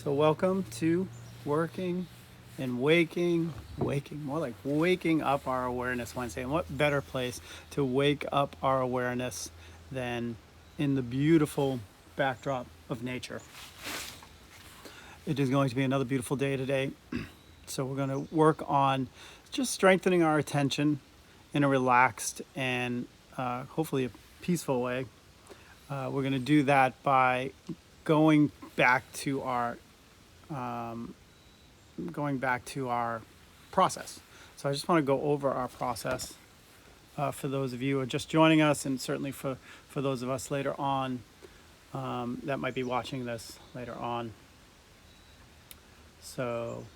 So welcome to Working and Waking, more like waking up our awareness Wednesday. And what better place to wake up our awareness than in the beautiful backdrop of nature. It is going to be another beautiful day today. So we're going to work on just strengthening our attention in a relaxed and hopefully a peaceful way. We're going to do that by going back to our process. So I just want to go over our process for those of you who are just joining us, and certainly for those of us later on that might be watching this later on. So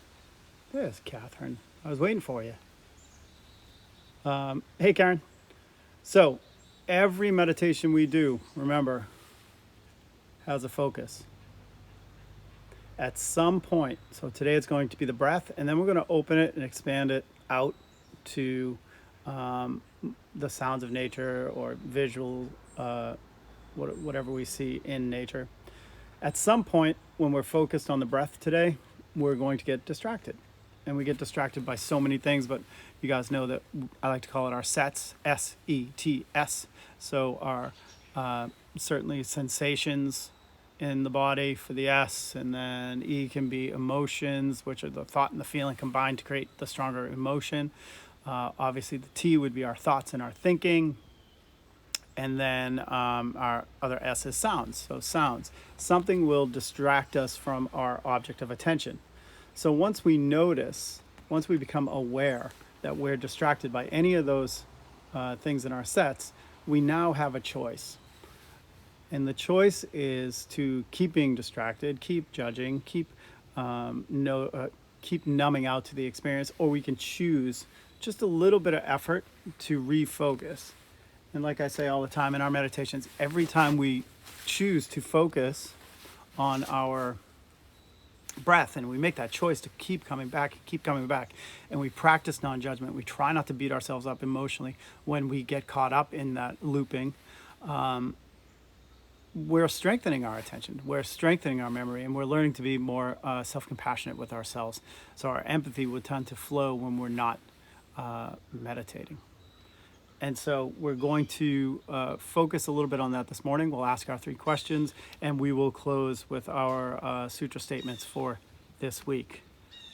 there's Catherine. I was waiting for you. Hey, Karen. So every meditation we do, remember, has a focus. At some point, so today it's going to be the breath, and then we're going to open it and expand it out to the sounds of nature or visual, whatever we see in nature. At some point, when we're focused on the breath today, we're going to get distracted. And we get distracted by so many things, but you guys know that I like to call it our sets, S-E-T-S. So our certainly sensations in the body for the S, and then E can be emotions, which are the thought and the feeling combined to create the stronger emotion. Obviously the T would be our thoughts and our thinking. And then our other S is sounds. So sounds. Something will distract us from our object of attention. So once we become aware that we're distracted by any of those things in our sets, we now have a choice. And the choice is to keep being distracted, keep judging, keep numbing out to the experience, or we can choose just a little bit of effort to refocus. And like I say all the time in our meditations, every time we choose to focus on our breath and we make that choice to keep coming back, and we practice non-judgment, we try not to beat ourselves up emotionally when we get caught up in that looping, we're strengthening our attention, we're strengthening our memory, and we're learning to be more self-compassionate with ourselves. So our empathy will tend to flow when we're not meditating. And so we're going to focus a little bit on that this morning. We'll ask our 3 questions, and we will close with our sutra statements for this week.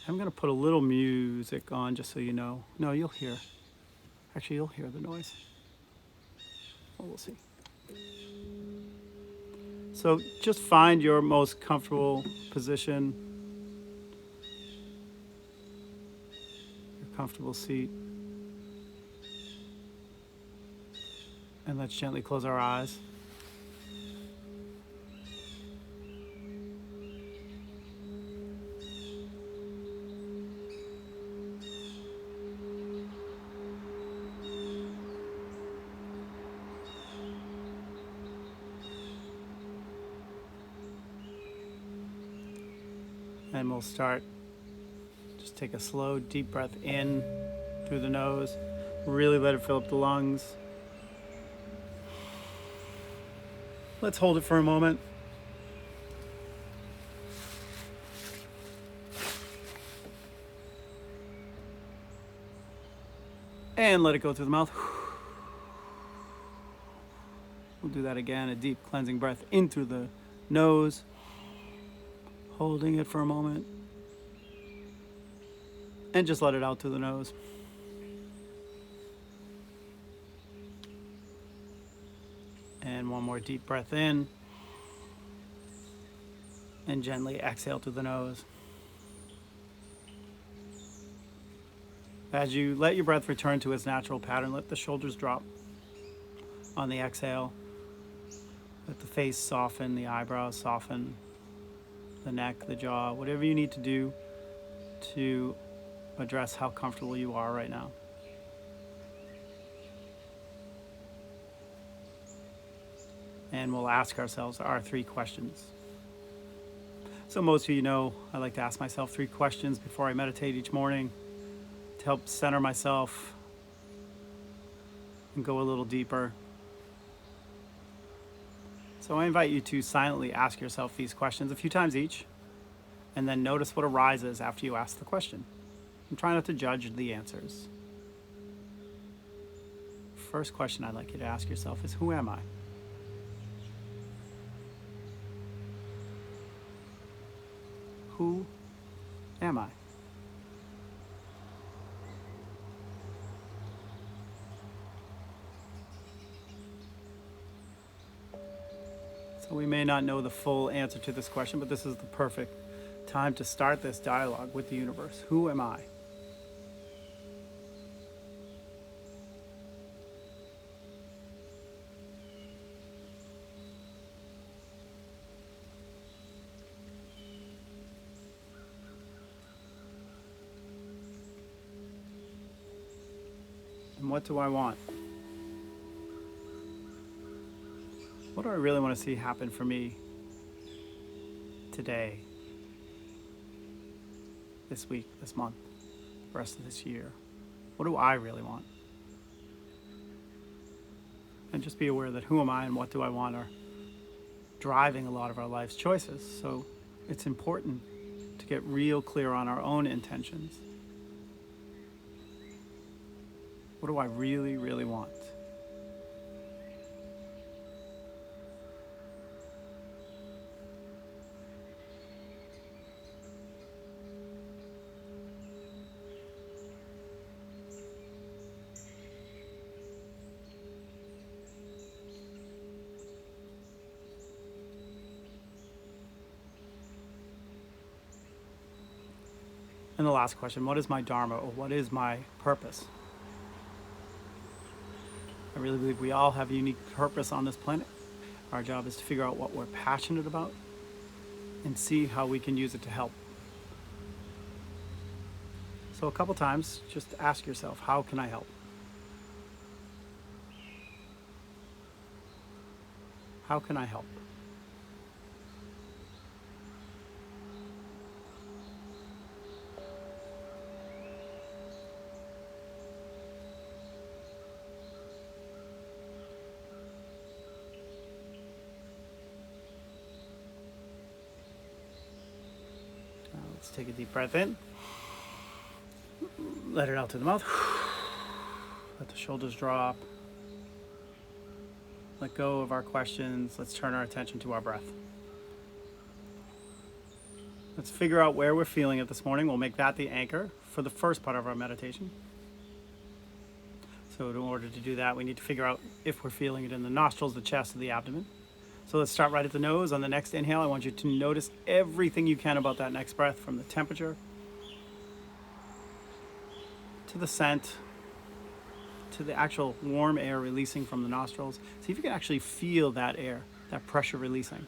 I'm going to put a little music on just so you know. No, you'll hear. Actually, you'll hear the noise. Well, we'll see. So just find your most comfortable position, your comfortable seat. And let's gently close our eyes. And we'll start. Just take a slow, deep breath in through the nose. Really let it fill up the lungs. Let's hold it for a moment. And let it go through the mouth. We'll do that again, a deep cleansing breath in through the nose. Holding it for a moment. And just let it out through the nose. And one more deep breath in. And gently exhale through the nose. As you let your breath return to its natural pattern, let the shoulders drop on the exhale. Let the face soften, the eyebrows soften, the neck, the jaw, whatever you need to do to address how comfortable you are right now. And we'll ask ourselves our 3 questions. So most of you know I like to ask myself 3 questions before I meditate each morning to help center myself and go a little deeper. So I invite you to silently ask yourself these questions a few times each. and then notice what arises after you ask the question. And try not to judge the answers. First question I'd like you to ask yourself is, who am I? Who am I? So we may not know the full answer to this question, but this is the perfect time to start this dialogue with the universe. Who am I? And what do I want? What do I really want to see happen for me today, this week, this month, the rest of this year? What do I really want? And just be aware that who am I and what do I want are driving a lot of our life's choices. So it's important to get real clear on our own intentions. What do I really, really want? And the last question, what is my dharma, or what is my purpose? I really believe we all have a unique purpose on this planet. Our job is to figure out what we're passionate about and see how we can use it to help. So a couple times, just ask yourself, how can I help? How can I help? Let's take a deep breath in. Let it out through the mouth. Let the shoulders drop. Let go of our questions. Let's turn our attention to our breath. Let's figure out where we're feeling it this morning. We'll make that the anchor for the first part of our meditation. So in order to do that, we need to figure out if we're feeling it in the nostrils, the chest, or the abdomen. So let's start right at the nose. On the next inhale, I want you to notice everything you can about that next breath, from the temperature to the scent to the actual warm air releasing from the nostrils. See if you can actually feel that air, that pressure releasing.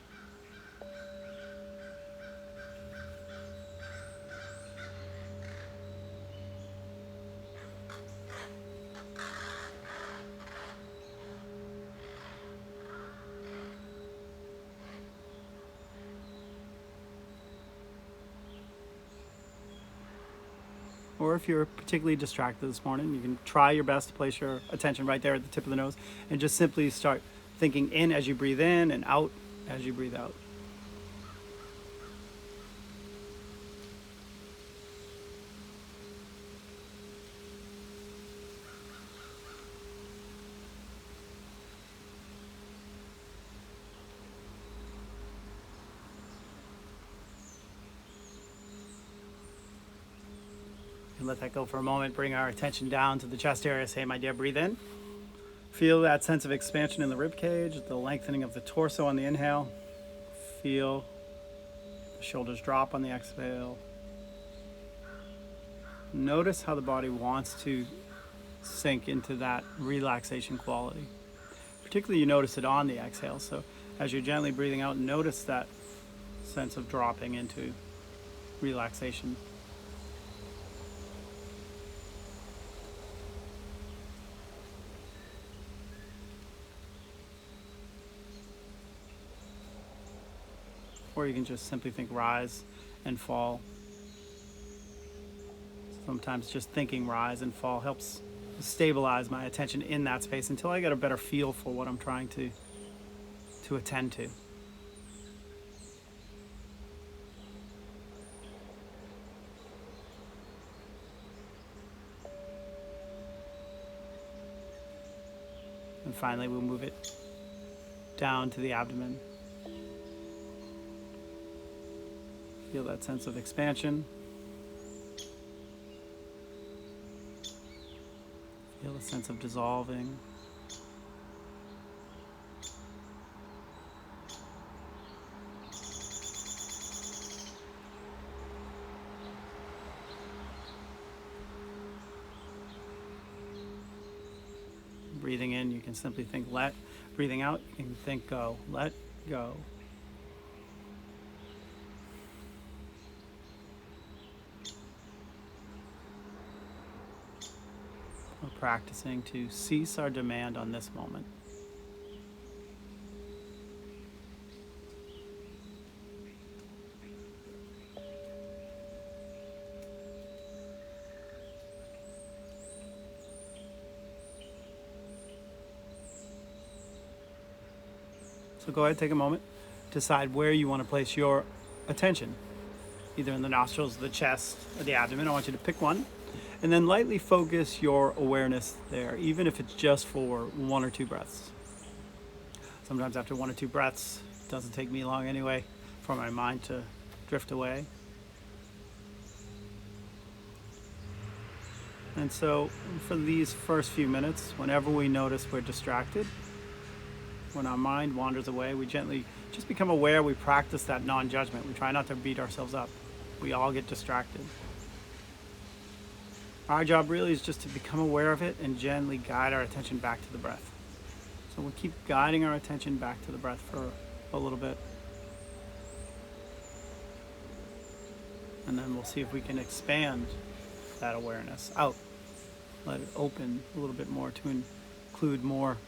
Or if you're particularly distracted this morning, you can try your best to place your attention right there at the tip of the nose and just simply start thinking in as you breathe in and out as you breathe out. And let that go for a moment. Bring our attention down to the chest area. Say, my dear, breathe in. Feel that sense of expansion in the rib cage, the lengthening of the torso on the inhale. Feel the shoulders drop on the exhale. Notice how the body wants to sink into that relaxation quality. Particularly you notice it on the exhale. So as you're gently breathing out, notice that sense of dropping into relaxation. Or you can just simply think rise and fall. Sometimes just thinking rise and fall helps stabilize my attention in that space until I get a better feel for what I'm trying to attend to. finally we'll move it down to the abdomen. Feel that sense of expansion. Feel a sense of dissolving. Breathing in, you can simply think let. Breathing out, you can think go. Let go. We're practicing to cease our demand on this moment. So go ahead, take a moment, decide where you want to place your attention, either in the nostrils, the chest, or the abdomen. I want you to pick one, and then lightly focus your awareness there, even if it's just for 1 or 2 breaths. Sometimes after 1 or 2 breaths, it doesn't take me long anyway for my mind to drift away. And so for these first few minutes, whenever we notice we're distracted, when our mind wanders away, we gently just become aware. We practice that non-judgment. We try not to beat ourselves up. We all get distracted. Our job really is just to become aware of it and gently guide our attention back to the breath. So we'll keep guiding our attention back to the breath for a little bit. And then we'll see if we can expand that awareness out. Let it open a little bit more to include more.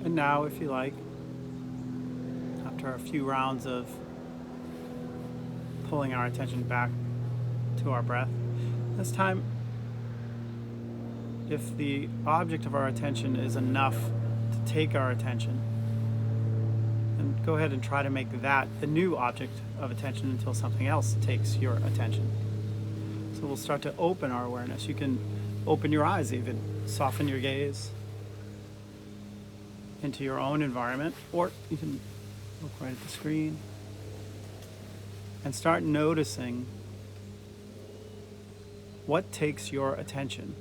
And now, if you like, after a few rounds of pulling our attention back to our breath, this time, if the object of our attention is enough to take our attention, then go ahead and try to make that the new object of attention until something else takes your attention. So we'll start to open our awareness. You can open your eyes even, soften your gaze into your own environment, or you can look right at the screen and start noticing what takes your attention.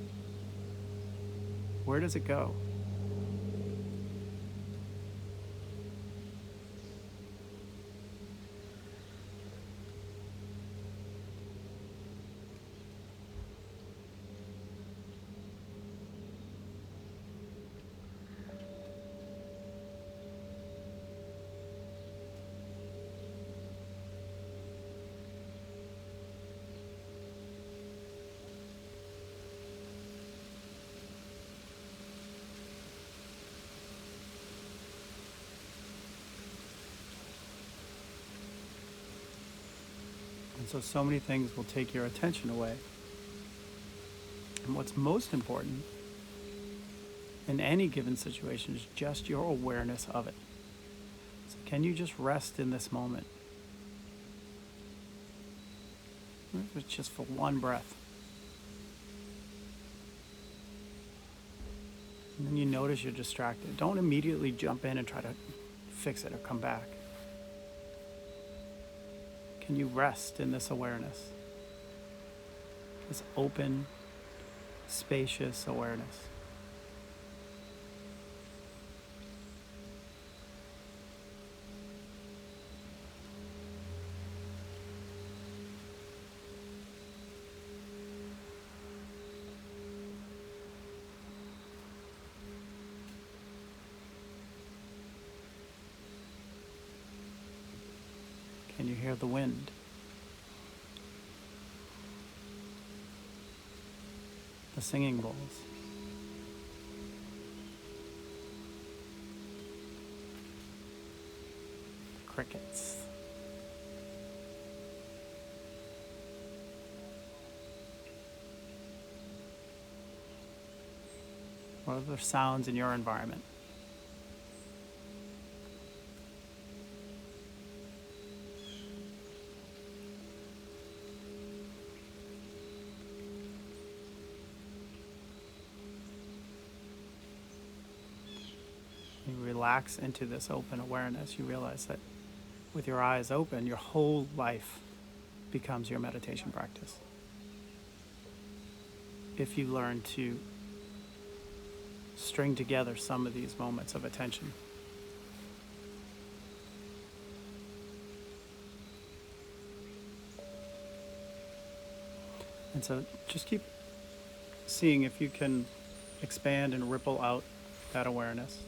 Where does it go? And so many things will take your attention away. And what's most important in any given situation is just your awareness of it. So can you just rest in this moment? If it's just for one breath. And then you notice you're distracted. Don't immediately jump in and try to fix it or come back. Can you rest in this awareness? This open, spacious awareness. Can you hear the wind? The singing bowls. The crickets. What other sounds in your environment? You relax into this open awareness. You realize that with your eyes open, your whole life becomes your meditation practice. If you learn to string together some of these moments of attention. And so just keep seeing if you can expand and ripple out that awareness.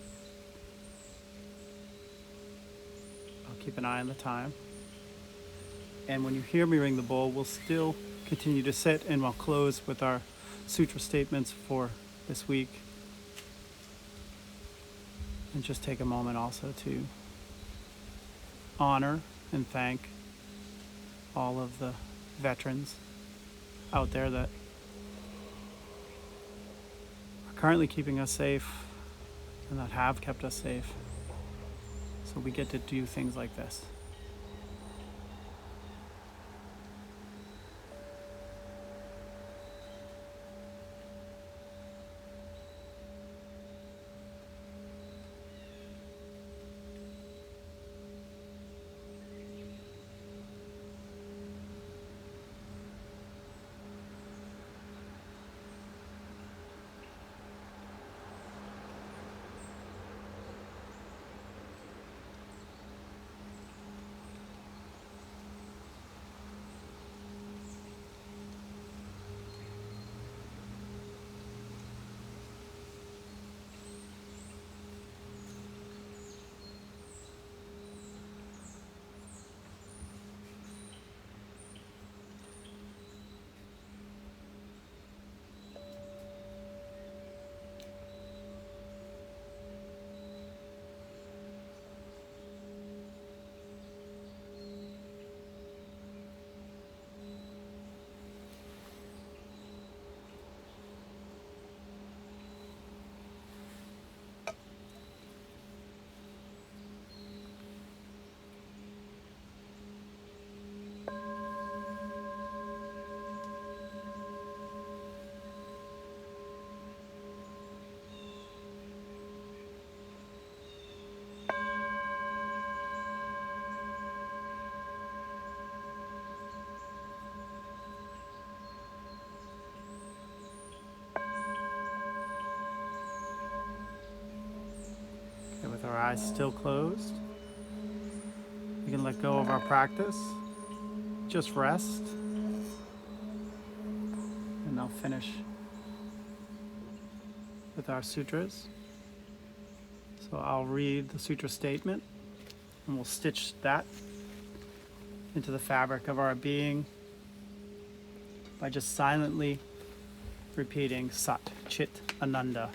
I'll keep an eye on the time. And when you hear me ring the bowl, we'll still continue to sit, and we'll close with our sutra statements for this week. And just take a moment also to honor and thank all of the veterans out there that are currently keeping us safe and that have kept us safe. So we get to do things like this. eyes still closed. We can let go of our practice. Just rest. And I'll finish with our sutras. So I'll read the sutra statement and we'll stitch that into the fabric of our being by just silently repeating Sat, Chit, Ananda.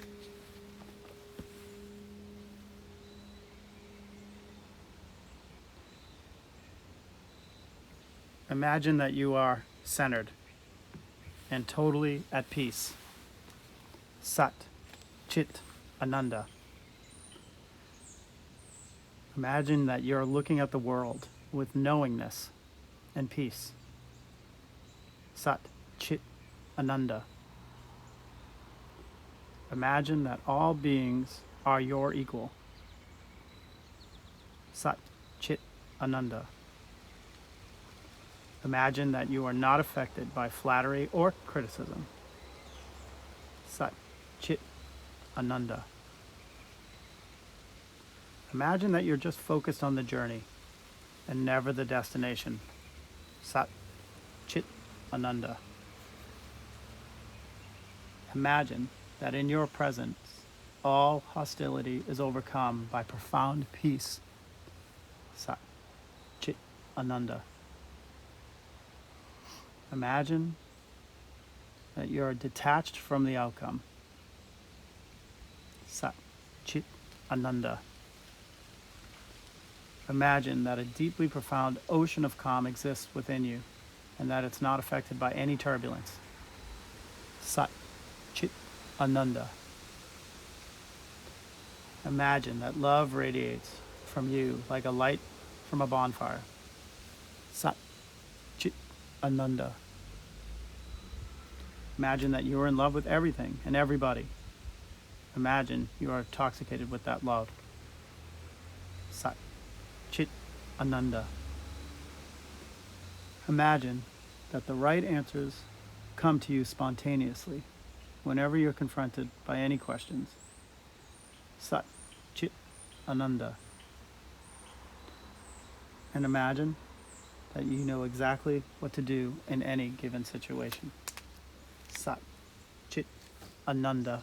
Imagine that you are centered and totally at peace. Sat, Chit, Ananda. Imagine that you're looking at the world with knowingness and peace. Sat, Chit, Ananda. Imagine that all beings are your equal. Sat, Chit, Ananda. Imagine that you are not affected by flattery or criticism. Sat, Chit, Ananda. Imagine that you're just focused on the journey and never the destination. Sat, Chit, Ananda. Imagine that in your presence, all hostility is overcome by profound peace. Sat, Chit, Ananda. Imagine that you're detached from the outcome. Sat, Chit, Ananda. Imagine that a deeply profound ocean of calm exists within you and that it's not affected by any turbulence. Sat, Chit, Ananda. Imagine that love radiates from you like a light from a bonfire. Sat, Chit, Ananda. Imagine that you are in love with everything and everybody. Imagine you are intoxicated with that love. Sat, Chit, Ananda. Imagine that the right answers come to you spontaneously whenever you're confronted by any questions. Sat, Chit, Ananda. And imagine that you know exactly what to do in any given situation. Sat, Chit, Ananda.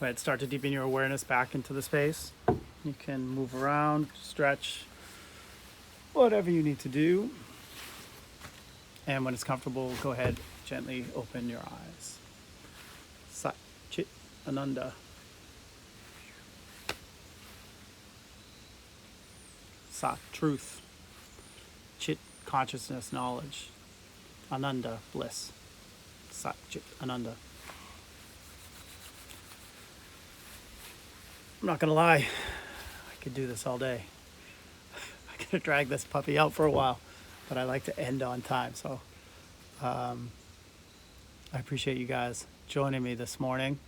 Go ahead, start to deepen your awareness back into the space. You can move around, stretch, whatever you need to do. And when it's comfortable, go ahead, gently open your eyes. Sat, Chit, Ananda. Sat, truth. Chit, consciousness, knowledge. Ananda, bliss. Sat, Chit, Ananda. I'm not gonna lie, I could do this all day. I could drag this puppy out for a while, but I like to end on time. So I appreciate you guys joining me this morning.